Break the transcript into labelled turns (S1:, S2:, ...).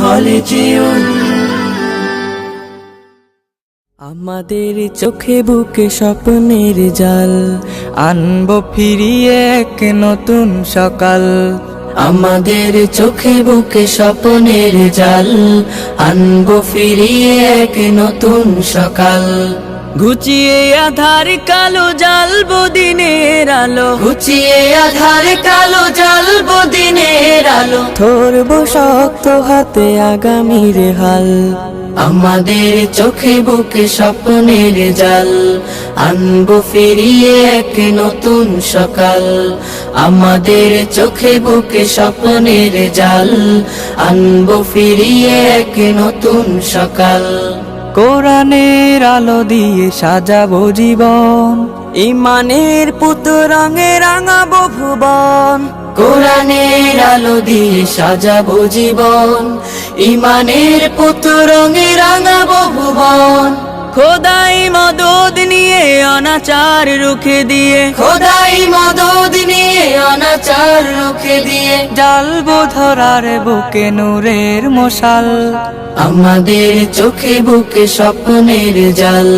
S1: কলেজিয়ম।
S2: আমাদের চোখে বুকে স্বপ্নের জাল, আনবো ফিরিয়ে এক নতুন সকাল।
S1: আমাদের চোখে বুকে স্বপ্নের জাল, আনবো ফিরিয়ে এক নতুন সকাল।
S2: ঘুচিয়ে আধার কালো জ্বালবো দিনের আলো,
S1: ঘুচিয়ে আধার কালো জ্বালবো দিনের আলো।
S2: ধরবো শক্ত হাতে আগামীর হাল।
S1: আমাদের চোখে বুকে স্বপ্নের জাল, আনবো ফিরিয়ে এক নতুন সকাল। আমাদের চোখে বুকে স্বপ্নের জাল, আনবো ফিরিয়ে এক নতুন সকাল।
S2: কোরআনের আলো দিয়ে সাজাবো জীবন, ইমানের পুত রঙে রাঙাবো ভুবন।
S1: কোরআনের আলো দিয়ে সাজাবো জীবন, ইমানের পুত রঙে রাঙাবো ভুবন।
S2: খোদাই মদদ নিয়ে অনাচার রুখে দিয়ে,
S1: খোদাই মদদ নিয়ে অনাচার রুখে দিয়ে,
S2: জ্বালবো ধরার বুকে নূরের মশাল।
S1: আমাদের চোখে বুকে স্বপ্নের জাল।